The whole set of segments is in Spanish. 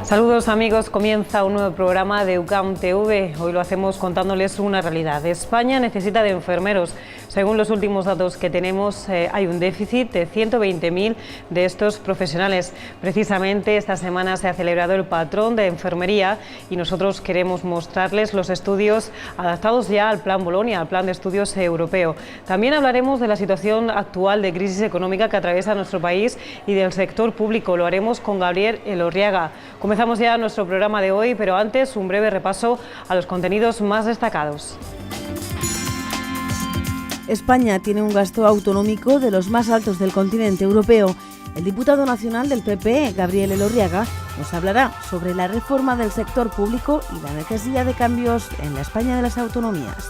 Saludos amigos, comienza un nuevo programa de UCAM TV. Hoy lo hacemos contándoles una realidad. España necesita de enfermeros. Según los últimos datos que tenemos, hay un déficit de 120.000 de estos profesionales. Precisamente esta semana se ha celebrado el patrón de enfermería y nosotros queremos mostrarles los estudios adaptados ya al Plan Bolonia, al Plan de Estudios Europeo. También hablaremos de la situación actual de crisis económica que atraviesa nuestro país y del sector público. Lo haremos con Gabriel Elorriaga. Comenzamos ya nuestro programa de hoy, pero antes un breve repaso a los contenidos más destacados. España tiene un gasto autonómico de los más altos del continente europeo. El diputado nacional del PP, Gabriel Elorriaga, nos hablará sobre la reforma del sector público y la necesidad de cambios en la España de las autonomías.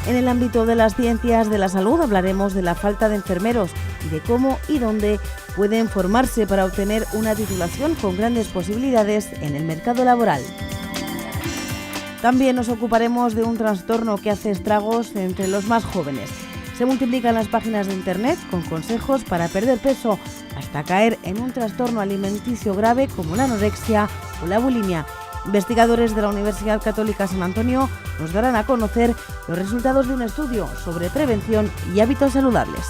En el ámbito de las ciencias de la salud hablaremos de la falta de enfermeros y de cómo y dónde pueden formarse para obtener una titulación con grandes posibilidades en el mercado laboral. También nos ocuparemos de un trastorno que hace estragos entre los más jóvenes. Se multiplican las páginas de internet con consejos para perder peso hasta caer en un trastorno alimenticio grave como la anorexia o la bulimia. Investigadores de la Universidad Católica San Antonio nos darán a conocer los resultados de un estudio sobre prevención y hábitos saludables.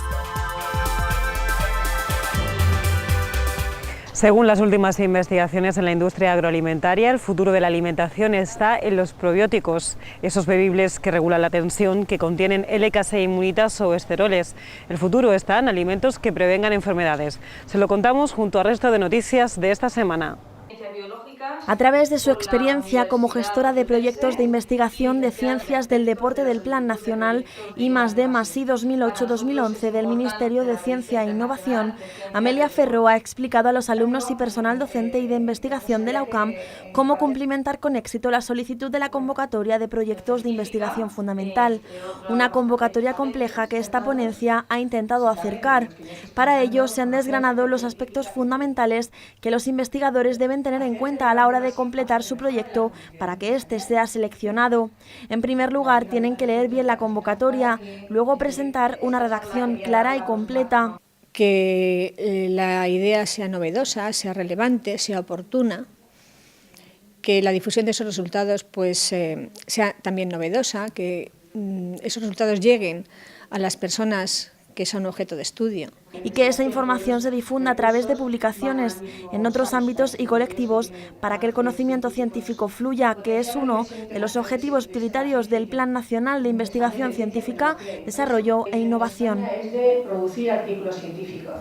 Según las últimas investigaciones en la industria agroalimentaria, el futuro de la alimentación está en los probióticos, esos bebibles que regulan la tensión, que contienen L-caseína inmunitas o esteroles. El futuro está en alimentos que prevengan enfermedades. Se lo contamos junto al resto de noticias de esta semana. A través de su experiencia como gestora de proyectos de investigación de ciencias del deporte del Plan Nacional I+D+I 2008-2011 del Ministerio de Ciencia e Innovación, Amelia Ferro ha explicado a los alumnos y personal docente y de investigación de la UCAM cómo cumplimentar con éxito la solicitud de la convocatoria de proyectos de investigación fundamental, una convocatoria compleja que esta ponencia ha intentado acercar. Para ello se han desgranado los aspectos fundamentales que los investigadores deben tener en cuenta a la hora de completar su proyecto para que éste sea seleccionado. En primer lugar, tienen que leer bien la convocatoria, luego presentar una redacción clara y completa. Que la idea sea novedosa, sea relevante, sea oportuna, que la difusión de esos resultados sea también novedosa, que esos resultados lleguen a las personas que son objeto de estudio. Y que esa información se difunda a través de publicaciones en otros ámbitos y colectivos para que el conocimiento científico fluya, que es uno de los objetivos prioritarios del Plan Nacional de Investigación Científica, Desarrollo e Innovación. Es de producir artículos científicos.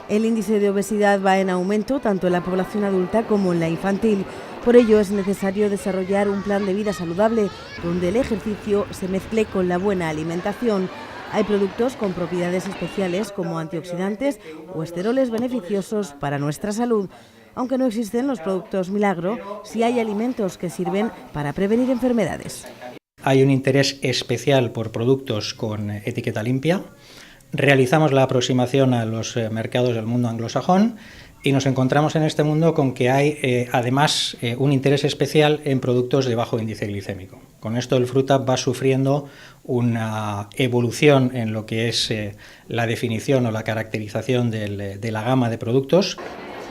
El índice de obesidad va en aumento tanto en la población adulta como en la infantil. Por ello es necesario desarrollar un plan de vida saludable donde el ejercicio se mezcle con la buena alimentación. Hay productos con propiedades especiales como antioxidantes o esteroles beneficiosos para nuestra salud. Aunque no existen los productos milagro, sí hay alimentos que sirven para prevenir enfermedades. Hay un interés especial por productos con etiqueta limpia. Realizamos la aproximación a los mercados del mundo anglosajón y nos encontramos en este mundo con que hay además un interés especial en productos de bajo índice glicémico. Con esto el Fruta va sufriendo una evolución en lo que es la definición o la caracterización de la gama de productos.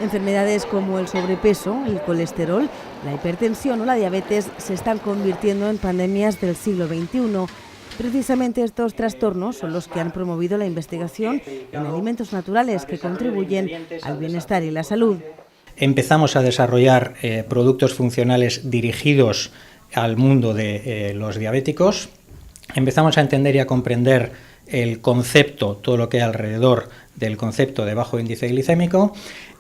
Enfermedades como el sobrepeso, el colesterol, la hipertensión o la diabetes se están convirtiendo en pandemias del siglo XXI. Precisamente estos trastornos son los que han promovido la investigación en alimentos naturales que contribuyen al bienestar y la salud. Empezamos a desarrollar productos funcionales dirigidos al mundo de los diabéticos. Empezamos a entender y a comprender el concepto, todo lo que hay alrededor del concepto de bajo índice glicémico,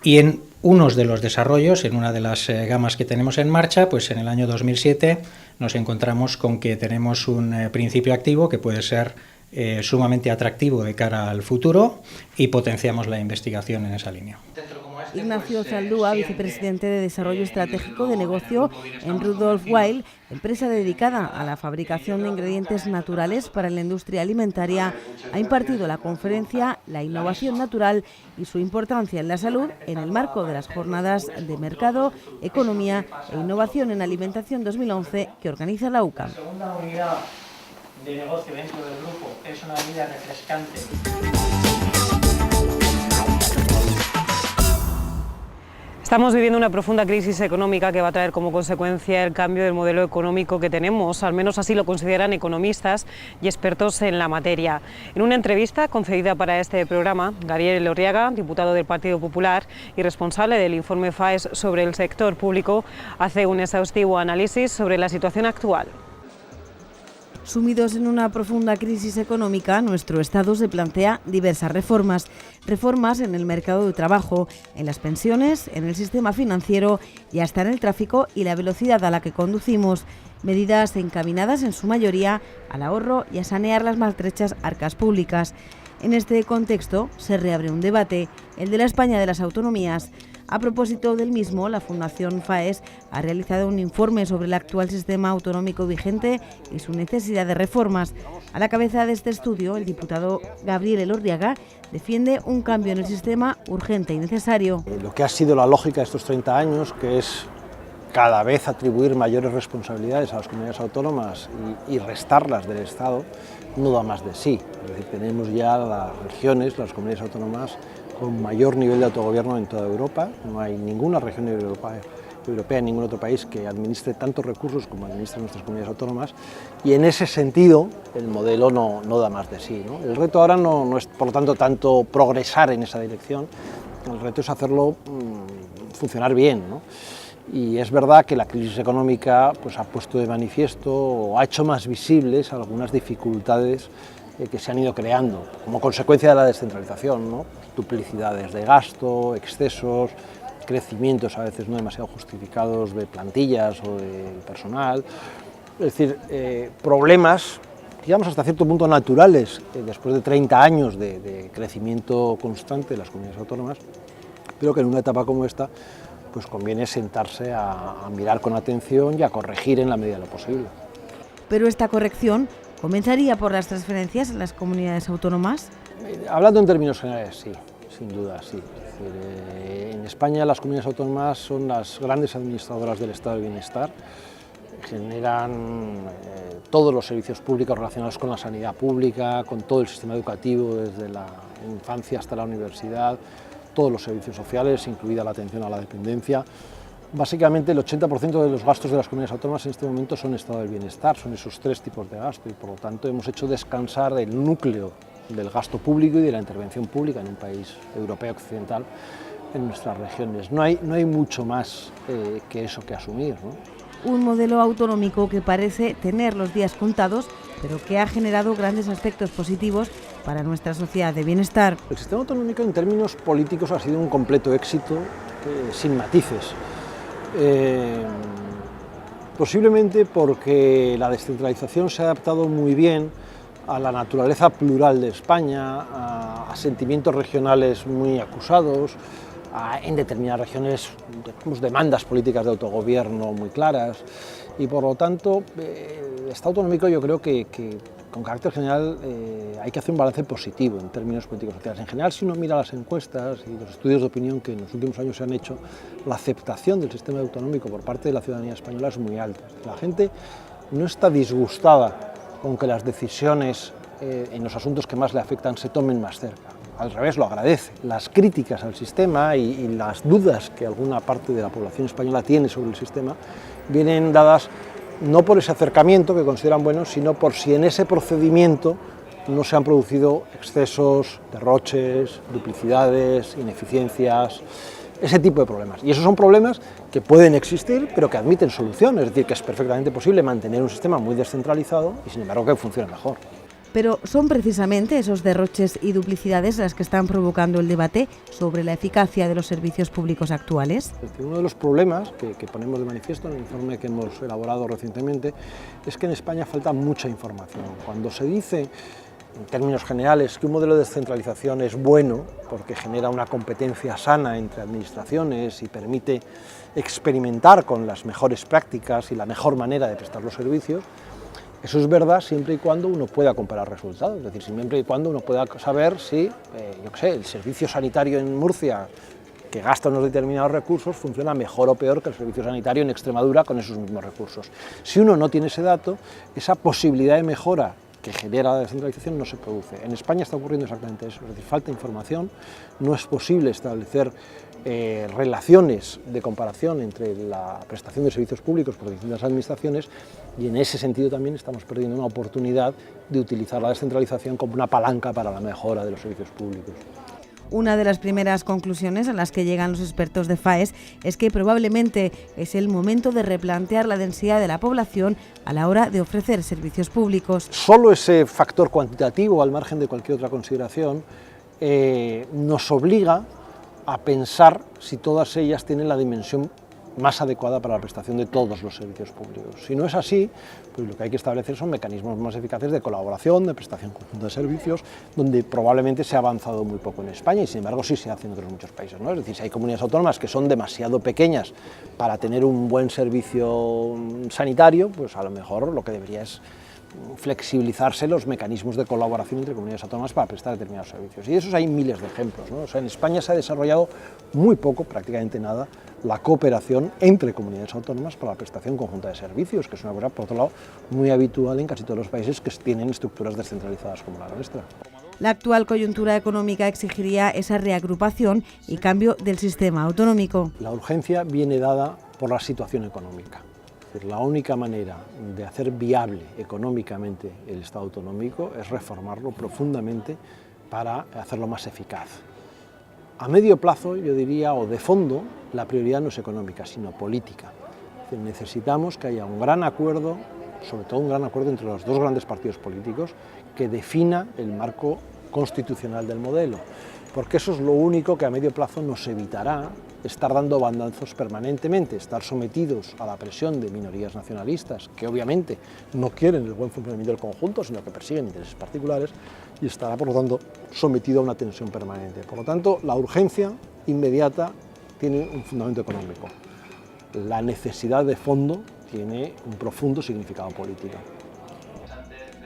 y en unos de los desarrollos, en una de las gamas que tenemos en marcha, pues en el año 2007 nos encontramos con que tenemos un principio activo que puede ser sumamente atractivo de cara al futuro y potenciamos la investigación en esa línea. Ignacio Zaldúa, vicepresidente de Desarrollo Estratégico de Negocio en Rudolf Weil, empresa dedicada a la fabricación de ingredientes naturales para la industria alimentaria, ha impartido la conferencia La innovación natural y su importancia en la salud en el marco de las jornadas de Mercado, Economía e Innovación en Alimentación 2011 que organiza la UCAM. La segunda unidad de negocio dentro del grupo es una bebida refrescante. Estamos viviendo una profunda crisis económica que va a traer como consecuencia el cambio del modelo económico que tenemos, al menos así lo consideran economistas y expertos en la materia. En una entrevista concedida para este programa, Gabriel Elorriaga, diputado del Partido Popular y responsable del informe FAES sobre el sector público, hace un exhaustivo análisis sobre la situación actual. Sumidos en una profunda crisis económica, nuestro Estado se plantea diversas reformas. Reformas en el mercado de trabajo, en las pensiones, en el sistema financiero y hasta en el tráfico y la velocidad a la que conducimos. Medidas encaminadas en su mayoría al ahorro y a sanear las maltrechas arcas públicas. En este contexto se reabre un debate, el de la España de las autonomías. A propósito del mismo, la Fundación FAES ha realizado un informe sobre el actual sistema autonómico vigente y su necesidad de reformas. A la cabeza de este estudio, el diputado Gabriel Elorriaga defiende un cambio en el sistema urgente y necesario. Lo que ha sido la lógica de estos 30 años, que es cada vez atribuir mayores responsabilidades a las comunidades autónomas y restarlas del Estado, no da más de sí. Es decir, tenemos ya las regiones, las comunidades autónomas, con mayor nivel de autogobierno en toda Europa. No hay ninguna región europea, en ningún otro país que administre tantos recursos como administran nuestras comunidades autónomas, y en ese sentido el modelo no da más de sí, ¿no? El reto ahora no es, por lo tanto, tanto progresar en esa dirección, el reto es hacerlo funcionar bien, ¿no? Y es verdad que la crisis económica pues, ha puesto de manifiesto o ha hecho más visibles algunas dificultades que se han ido creando como consecuencia de la descentralización, ¿no? Duplicidades de gasto, excesos, crecimientos a veces no demasiado justificados de plantillas o de personal, es decir, problemas, digamos hasta cierto punto naturales, después de 30 años de crecimiento constante de las comunidades autónomas, pero que en una etapa como esta pues conviene sentarse a mirar con atención y a corregir en la medida de lo posible. Pero esta corrección ¿comenzaría por las transferencias en las comunidades autónomas? Hablando en términos generales, sí, sin duda, sí. Es decir, en España las comunidades autónomas son las grandes administradoras del estado del bienestar, generan todos los servicios públicos relacionados con la sanidad pública, con todo el sistema educativo, desde la infancia hasta la universidad, todos los servicios sociales, incluida la atención a la dependencia. Básicamente el 80% de los gastos de las comunidades autónomas en este momento son estado del bienestar, son esos tres tipos de gasto y por lo tanto hemos hecho descansar el núcleo del gasto público y de la intervención pública en un país europeo occidental en nuestras regiones. No hay mucho más que eso que asumir, ¿no? Un modelo autonómico que parece tener los días contados, pero que ha generado grandes aspectos positivos para nuestra sociedad de bienestar. El sistema autonómico en términos políticos ha sido un completo éxito, sin matices. Posiblemente porque la descentralización se ha adaptado muy bien a la naturaleza plural de España, a sentimientos regionales muy acusados, en determinadas regiones tenemos demandas políticas de autogobierno muy claras y por lo tanto el Estado autonómico yo creo que con carácter general hay que hacer un balance positivo en términos políticos sociales. En general, si uno mira las encuestas y los estudios de opinión que en los últimos años se han hecho, la aceptación del sistema autonómico por parte de la ciudadanía española es muy alta. La gente no está disgustada con que las decisiones en los asuntos que más le afectan se tomen más cerca. Al revés, lo agradece. Las críticas al sistema y las dudas que alguna parte de la población española tiene sobre el sistema vienen dadas no por ese acercamiento que consideran bueno, sino por si en ese procedimiento no se han producido excesos, derroches, duplicidades, ineficiencias, ese tipo de problemas. Y esos son problemas que pueden existir, pero que admiten solución, es decir, que es perfectamente posible mantener un sistema muy descentralizado y sin embargo que funcione mejor. Pero ¿son precisamente esos derroches y duplicidades las que están provocando el debate sobre la eficacia de los servicios públicos actuales? Uno de los problemas que ponemos de manifiesto en el informe que hemos elaborado recientemente es que en España falta mucha información. Cuando se dice en términos generales, que un modelo de descentralización es bueno porque genera una competencia sana entre administraciones y permite experimentar con las mejores prácticas y la mejor manera de prestar los servicios. Eso es verdad siempre y cuando uno pueda comparar resultados, es decir, siempre y cuando uno pueda saber si, el servicio sanitario en Murcia, que gasta unos determinados recursos, funciona mejor o peor que el servicio sanitario en Extremadura con esos mismos recursos. Si uno no tiene ese dato, esa posibilidad de mejora que genera la descentralización no se produce. En España está ocurriendo exactamente eso, es decir, falta información, no es posible establecer relaciones de comparación entre la prestación de servicios públicos por distintas administraciones, y en ese sentido también estamos perdiendo una oportunidad de utilizar la descentralización como una palanca para la mejora de los servicios públicos. Una de las primeras conclusiones a las que llegan los expertos de FAES es que probablemente es el momento de replantear la densidad de la población a la hora de ofrecer servicios públicos. Solo ese factor cuantitativo, al margen de cualquier otra consideración, nos obliga a pensar si todas ellas tienen la dimensión más adecuada para la prestación de todos los servicios públicos. Si no es así, pues lo que hay que establecer son mecanismos más eficaces de colaboración, de prestación conjunta de servicios, donde probablemente se ha avanzado muy poco en España y sin embargo sí se hace en otros muchos países, ¿no? Es decir, si hay comunidades autónomas que son demasiado pequeñas para tener un buen servicio sanitario, pues a lo mejor lo que debería es flexibilizarse los mecanismos de colaboración entre comunidades autónomas para prestar determinados servicios. Y de esos hay miles de ejemplos, ¿no? O sea, en España se ha desarrollado muy poco, prácticamente nada, la cooperación entre comunidades autónomas para la prestación conjunta de servicios, que es una cosa, por otro lado, muy habitual en casi todos los países que tienen estructuras descentralizadas como la nuestra. La actual coyuntura económica exigiría esa reagrupación y cambio del sistema autonómico. La urgencia viene dada por la situación económica. Es decir, la única manera de hacer viable económicamente el Estado autonómico es reformarlo profundamente para hacerlo más eficaz. A medio plazo, yo diría, o de fondo, la prioridad no es económica, sino política. Es decir, necesitamos que haya un gran acuerdo, sobre todo un gran acuerdo entre los dos grandes partidos políticos, que defina el marco constitucional del modelo, porque eso es lo único que a medio plazo nos evitará estar dando bandazos permanentemente, estar sometidos a la presión de minorías nacionalistas, que obviamente no quieren el buen funcionamiento del conjunto, sino que persiguen intereses particulares, y estará, por lo tanto, sometido a una tensión permanente. Por lo tanto, la urgencia inmediata tiene un fundamento económico. La necesidad de fondo tiene un profundo significado político.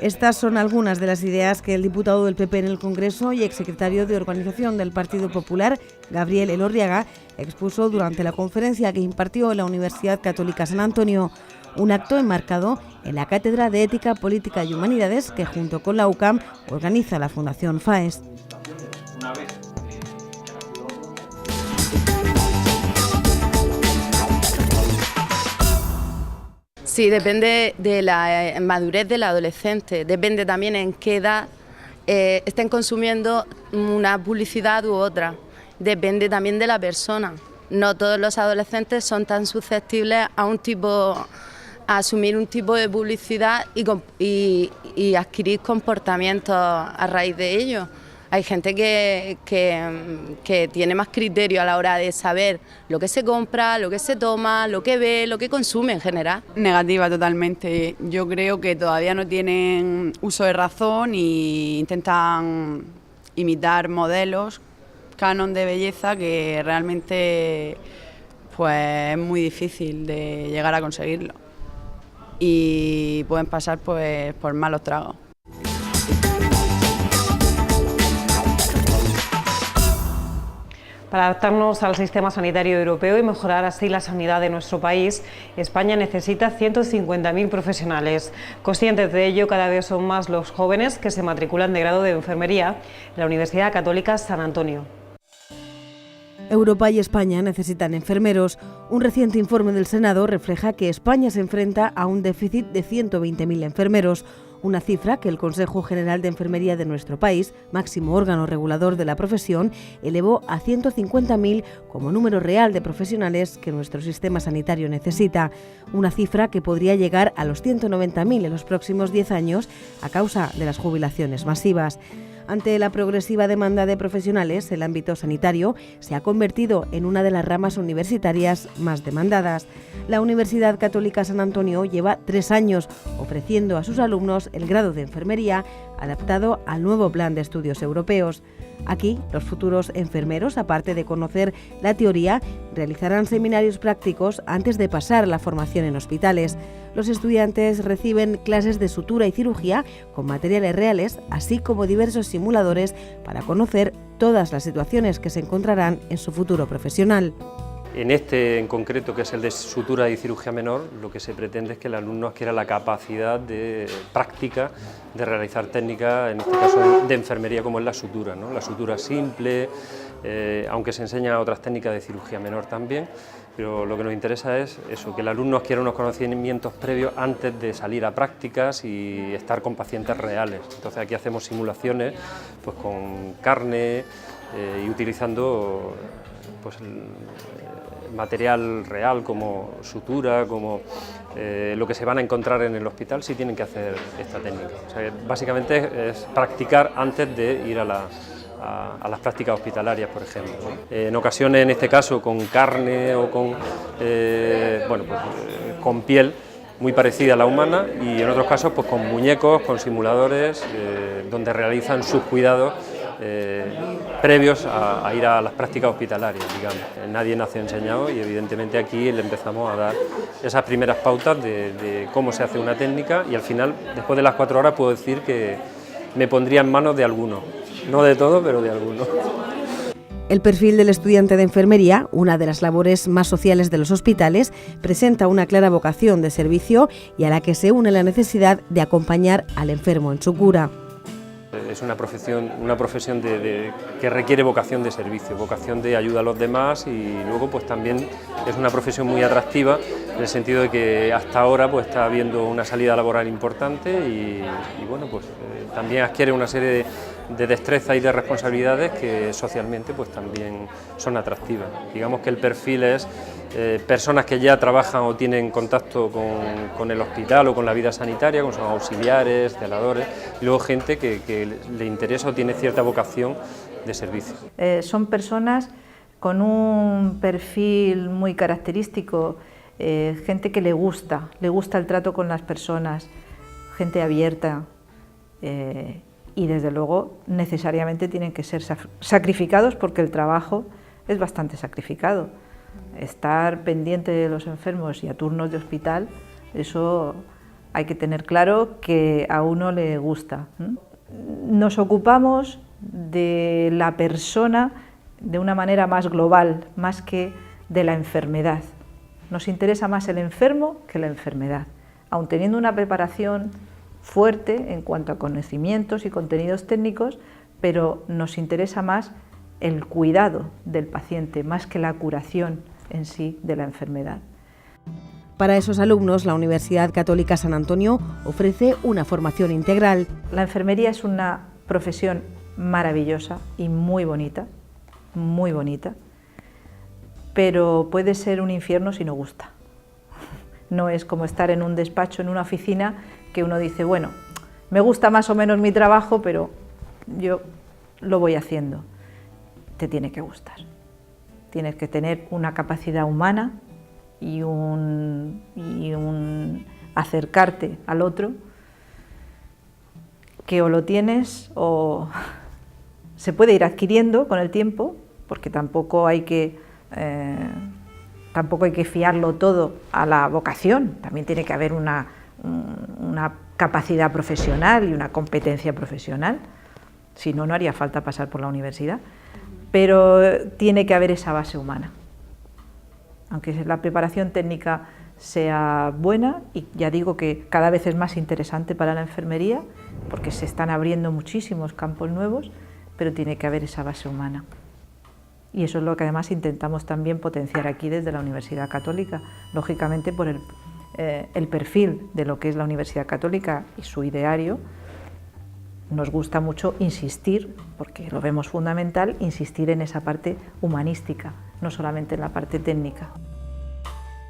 Estas son algunas de las ideas que el diputado del PP en el Congreso y exsecretario de Organización del Partido Popular, Gabriel Elorriaga, expuso durante la conferencia que impartió en la Universidad Católica San Antonio, un acto enmarcado en la Cátedra de Ética, Política y Humanidades que junto con la UCAM organiza la Fundación FAES. Sí, depende de la madurez del adolescente, depende también en qué edad estén consumiendo una publicidad u otra, depende también de la persona. No todos los adolescentes son tan susceptibles a asumir un tipo de publicidad y adquirir comportamientos a raíz de ello. Hay gente que tiene más criterio a la hora de saber lo que se compra, lo que se toma, lo que ve, lo que consume en general. Negativa totalmente. Yo creo que todavía no tienen uso de razón e intentan imitar modelos, canon de belleza que realmente pues, es muy difícil de llegar a conseguirlo. Y pueden pasar pues, por malos tragos. Para adaptarnos al sistema sanitario europeo y mejorar así la sanidad de nuestro país, España necesita 150.000 profesionales. Conscientes de ello, cada vez son más los jóvenes que se matriculan de grado de enfermería en la Universidad Católica San Antonio. Europa y España necesitan enfermeros. Un reciente informe del Senado refleja que España se enfrenta a un déficit de 120.000 enfermeros, una cifra que el Consejo General de Enfermería de nuestro país, máximo órgano regulador de la profesión, elevó a 150.000 como número real de profesionales que nuestro sistema sanitario necesita, una cifra que podría llegar a los 190.000 en los próximos 10 años a causa de las jubilaciones masivas. Ante la progresiva demanda de profesionales, el ámbito sanitario se ha convertido en una de las ramas universitarias más demandadas. La Universidad Católica San Antonio lleva 3 años ofreciendo a sus alumnos el grado de enfermería adaptado al nuevo Plan de Estudios Europeos. Aquí, los futuros enfermeros, aparte de conocer la teoría, realizarán seminarios prácticos antes de pasar la formación en hospitales. Los estudiantes reciben clases de sutura y cirugía con materiales reales, así como diversos simuladores para conocer todas las situaciones que se encontrarán en su futuro profesional. En este en concreto, que es el de sutura y cirugía menor, lo que se pretende es que el alumno adquiera la capacidad de práctica de realizar técnicas, en este caso de enfermería, como es la sutura, ¿no? La sutura simple, aunque se enseñan otras técnicas de cirugía menor también, pero lo que nos interesa es eso, que el alumno adquiera unos conocimientos previos antes de salir a prácticas y estar con pacientes reales. Entonces aquí hacemos simulaciones pues, con carne y utilizando pues, material real como sutura, como lo que se van a encontrar en el hospital si tienen que hacer esta técnica. O sea, básicamente es practicar antes de ir a las prácticas hospitalarias, por ejemplo, ¿no? En ocasiones, en este caso, con carne o con, con piel muy parecida a la humana, y en otros casos pues, con muñecos, con simuladores, donde realizan sus cuidados previos a ir a las prácticas hospitalarias, digamos. Nadie nace enseñado y evidentemente aquí le empezamos a dar esas primeras pautas de cómo se hace una técnica, y al final, después de las 4 horas, puedo decir que me pondría en manos de alguno, no de todo, pero de alguno. El perfil del estudiante de enfermería, una de las labores más sociales de los hospitales, presenta una clara vocación de servicio y a la que se une la necesidad de acompañar al enfermo en su cura. Es una profesión que requiere vocación de servicio, vocación de ayuda a los demás, y luego pues también es una profesión muy atractiva en el sentido de que hasta ahora pues está habiendo una salida laboral importante y bueno, pues también adquiere una serie de destrezas y de responsabilidades que socialmente pues también son atractivas. Digamos que el perfil es personas que ya trabajan o tienen contacto con el hospital o con la vida sanitaria, con sus auxiliares, celadores, y luego gente que le interesa o tiene cierta vocación de servicio. Son personas con un perfil muy característico, gente que le gusta el trato con las personas, gente abierta, y desde luego necesariamente tienen que ser sacrificados, porque el trabajo es bastante sacrificado. Estar pendiente de los enfermos y a turnos de hospital, eso hay que tener claro que a uno le gusta. Nos ocupamos de la persona de una manera más global, más que de la enfermedad. Nos interesa más el enfermo que la enfermedad, aun teniendo una preparación fuerte en cuanto a conocimientos y contenidos técnicos, pero nos interesa más el cuidado del paciente, más que la curación en sí de la enfermedad. Para esos alumnos, la Universidad Católica San Antonio ofrece una formación integral. La enfermería es una profesión maravillosa y muy bonita, pero puede ser un infierno si no gusta. No es como estar en un despacho, en una oficina, que uno dice, bueno, me gusta más o menos mi trabajo, pero yo lo voy haciendo. Te tiene que gustar. Tienes que tener una capacidad humana y un acercarte al otro, que o lo tienes o se puede ir adquiriendo con el tiempo, porque tampoco hay que fiarlo todo a la vocación. También tiene que haber una capacidad profesional y una competencia profesional, si no, no haría falta pasar por la universidad, pero tiene que haber esa base humana, aunque la preparación técnica sea buena, y ya digo que cada vez es más interesante para la enfermería, porque se están abriendo muchísimos campos nuevos, pero tiene que haber esa base humana. Y eso es lo que además intentamos también potenciar aquí desde la Universidad Católica, lógicamente por el perfil de lo que es la Universidad Católica y su ideario. Nos gusta mucho insistir, porque lo vemos fundamental, insistir en esa parte humanística, no solamente en la parte técnica.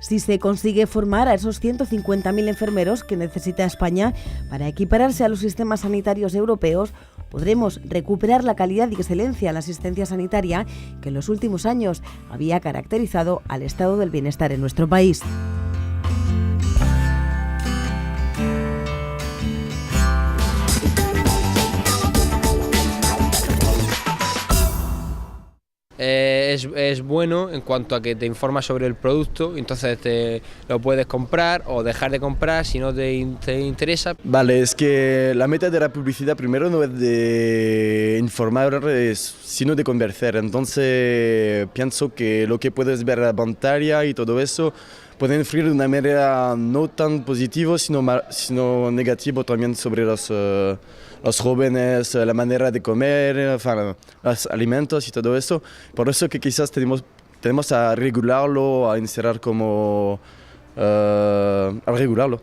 Si se consigue formar a esos 150.000 enfermeros que necesita España para equipararse a los sistemas sanitarios europeos, podremos recuperar la calidad y excelencia en la asistencia sanitaria que en los últimos años había caracterizado al estado del bienestar en nuestro país. es bueno en cuanto a que te informa sobre el producto, entonces te lo puedes comprar o dejar de comprar si no te interesa. Vale, es que la meta de la publicidad primero no es de informar, sino de convencer. Entonces pienso que lo que puedes ver en la pantalla y todo eso puede influir de una manera no tan positiva, sino negativa también sobre los jóvenes, la manera de comer, los alimentos y todo eso. Por eso que quizás tenemos a regularlo, a encerrar como a regularlo.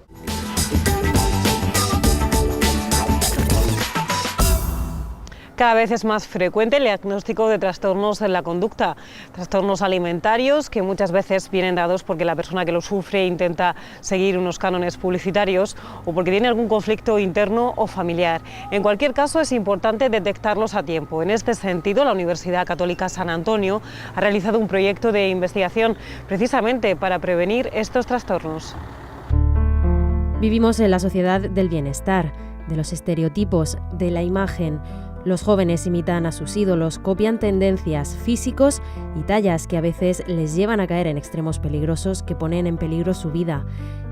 Cada vez es más frecuente el diagnóstico de trastornos en la conducta, trastornos alimentarios que muchas veces vienen dados porque la persona que lo sufre intenta seguir unos cánones publicitarios o porque tiene algún conflicto interno o familiar. En cualquier caso, es importante detectarlos a tiempo. En este sentido, la Universidad Católica San Antonio ha realizado un proyecto de investigación precisamente para prevenir estos trastornos. Vivimos en la sociedad del bienestar, de los estereotipos, de la imagen. Los jóvenes imitan a sus ídolos, copian tendencias, físicos y tallas que a veces les llevan a caer en extremos peligrosos que ponen en peligro su vida.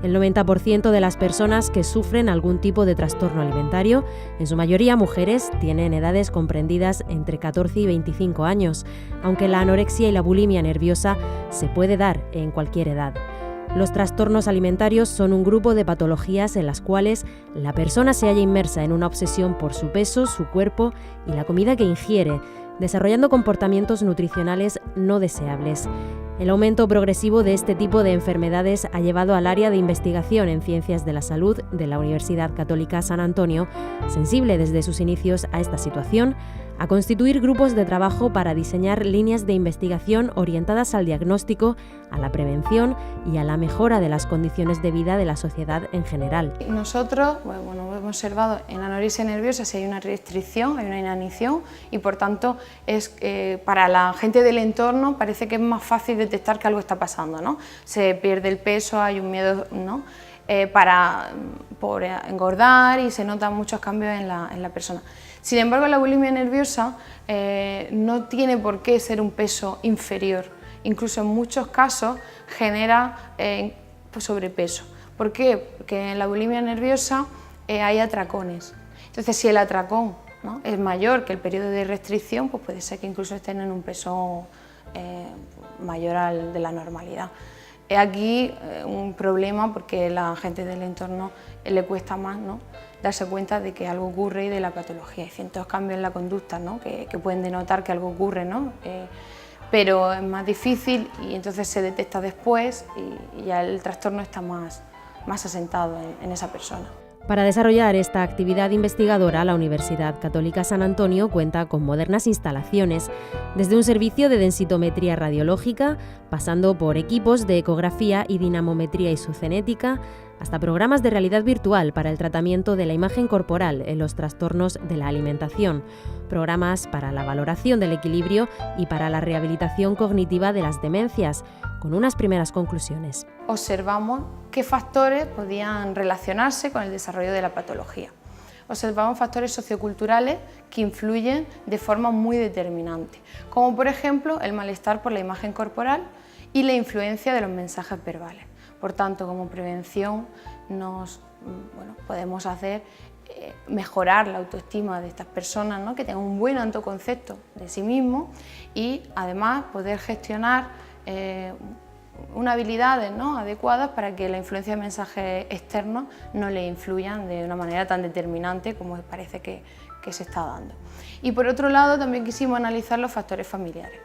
El 90% de las personas que sufren algún tipo de trastorno alimentario, en su mayoría mujeres, tienen edades comprendidas entre 14 y 25 años, aunque la anorexia y la bulimia nerviosa se puede dar en cualquier edad. Los trastornos alimentarios son un grupo de patologías en las cuales la persona se halla inmersa en una obsesión por su peso, su cuerpo y la comida que ingiere, desarrollando comportamientos nutricionales no deseables. El aumento progresivo de este tipo de enfermedades ha llevado al área de investigación en ciencias de la salud de la Universidad Católica San Antonio, sensible desde sus inicios a esta situación, a constituir grupos de trabajo para diseñar líneas de investigación orientadas al diagnóstico, a la prevención y a la mejora de las condiciones de vida de la sociedad en general. Nosotros hemos observado en anorexia nerviosa si hay una restricción, hay una inanición y por tanto para la gente del entorno parece que es más fácil detectar que algo está pasando, ¿no? Se pierde el peso, hay un miedo, ¿no? Por engordar y se notan muchos cambios en la persona. Sin embargo, la bulimia nerviosa no tiene por qué ser un peso inferior, incluso en muchos casos genera sobrepeso. ¿Por qué? Porque en la bulimia nerviosa hay atracones. Entonces, si el atracón, ¿no?, es mayor que el periodo de restricción, pues puede ser que incluso estén en un peso mayor al de la normalidad. Es aquí un problema porque a la gente del entorno le cuesta más, ¿no?, darse cuenta de que algo ocurre y de la patología. Hay ciertos cambios en la conducta, ¿no?, que pueden denotar que algo ocurre, ¿no? Pero es más difícil y entonces se detecta después y ya el trastorno está más asentado en esa persona. Para desarrollar esta actividad investigadora, la Universidad Católica San Antonio cuenta con modernas instalaciones, desde un servicio de densitometría radiológica, pasando por equipos de ecografía y dinamometría isocenética, hasta programas de realidad virtual para el tratamiento de la imagen corporal en los trastornos de la alimentación, programas para la valoración del equilibrio y para la rehabilitación cognitiva de las demencias, con unas primeras conclusiones. Observamos qué factores podían relacionarse con el desarrollo de la patología. Observamos factores socioculturales que influyen de forma muy determinante, como por ejemplo el malestar por la imagen corporal y la influencia de los mensajes verbales. Por tanto, como prevención podemos hacer mejorar la autoestima de estas personas, ¿no?, que tengan un buen autoconcepto de sí mismos y además poder gestionar unas habilidades, ¿no?, adecuadas para que la influencia de mensajes externos no le influyan de una manera tan determinante como parece que se está dando. Y por otro lado también quisimos analizar los factores familiares.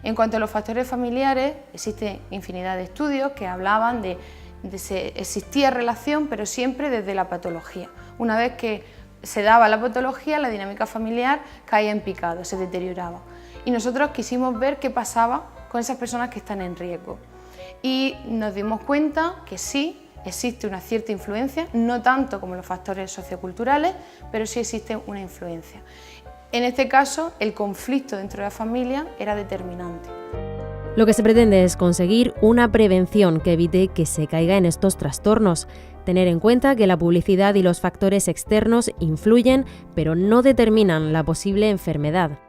En cuanto a los factores familiares, existe infinidad de estudios que hablaban de si existía relación, pero siempre desde la patología. Una vez que se daba la patología, la dinámica familiar caía en picado, se deterioraba. Y nosotros quisimos ver qué pasaba con esas personas que están en riesgo. Y nos dimos cuenta que sí, existe una cierta influencia, no tanto como los factores socioculturales, pero sí existe una influencia. En este caso, el conflicto dentro de la familia era determinante. Lo que se pretende es conseguir una prevención que evite que se caiga en estos trastornos. Tener en cuenta que la publicidad y los factores externos influyen, pero no determinan la posible enfermedad.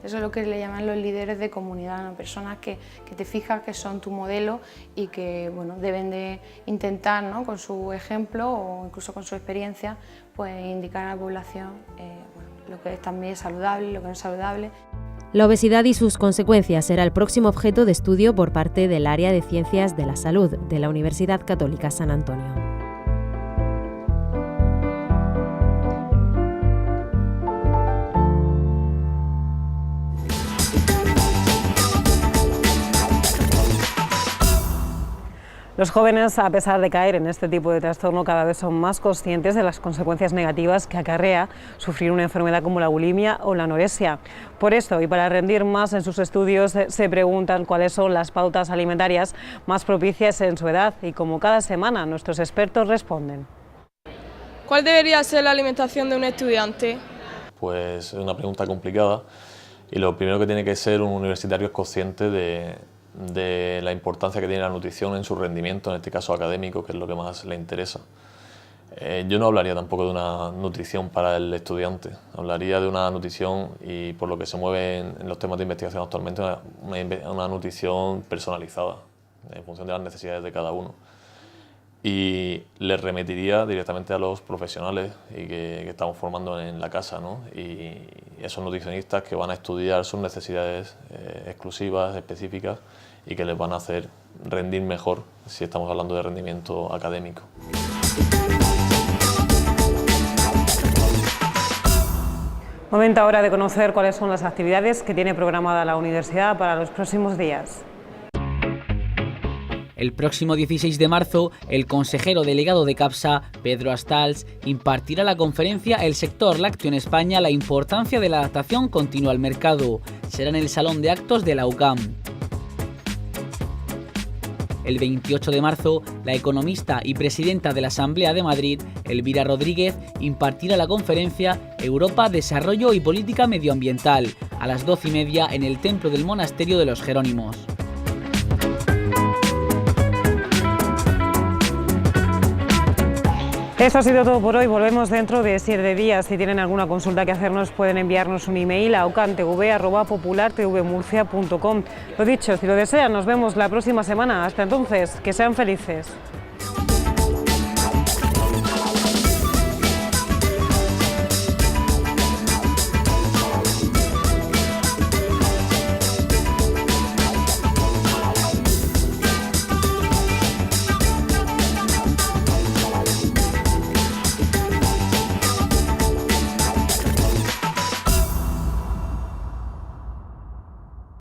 Eso es lo que le llaman los líderes de comunidad, ¿no? Personas que te fijas que son tu modelo y que bueno, deben de intentar, ¿no? Con su ejemplo o incluso con su experiencia, pues indicar a la población bueno, lo que también es saludable y lo que no es saludable. La obesidad y sus consecuencias será el próximo objeto de estudio por parte del área de Ciencias de la Salud de la Universidad Católica San Antonio. Los jóvenes, a pesar de caer en este tipo de trastorno, cada vez son más conscientes de las consecuencias negativas que acarrea sufrir una enfermedad como la bulimia o la anorexia. Por esto, y para rendir más en sus estudios, se preguntan cuáles son las pautas alimentarias más propicias en su edad y, como cada semana, nuestros expertos responden. ¿Cuál debería ser la alimentación de un estudiante? Pues es una pregunta complicada y lo primero que tiene que ser un universitario es consciente de la importancia que tiene la nutrición en su rendimiento, en este caso académico, que es lo que más le interesa. Yo no hablaría tampoco de una nutrición para el estudiante, hablaría de una nutrición, y por lo que se mueve en los temas de investigación actualmente, una nutrición personalizada, en función de las necesidades de cada uno. Y le remitiría directamente a los profesionales y que estamos formando en la casa, ¿no? Y esos nutricionistas que van a estudiar sus necesidades exclusivas, específicas, y que les van a hacer rendir mejor si estamos hablando de rendimiento académico. Momento ahora de conocer cuáles son las actividades que tiene programada la universidad para los próximos días. El próximo 16 de marzo, el consejero delegado de CAPSA, Pedro Astals, impartirá la conferencia El sector lácteo en España, la importancia de la adaptación continua al mercado. Será en el Salón de Actos de la UCAM. El 28 de marzo, la economista y presidenta de la Asamblea de Madrid, Elvira Rodríguez, impartirá la conferencia Europa, Desarrollo y Política Medioambiental, a las 12:30 en el Templo del Monasterio de los Jerónimos. Eso ha sido todo por hoy. Volvemos dentro de 7 días. Si tienen alguna consulta que hacernos, pueden enviarnos un email a ucamtv@populartvmurcia.com. Lo dicho, si lo desean, nos vemos la próxima semana. Hasta entonces, que sean felices.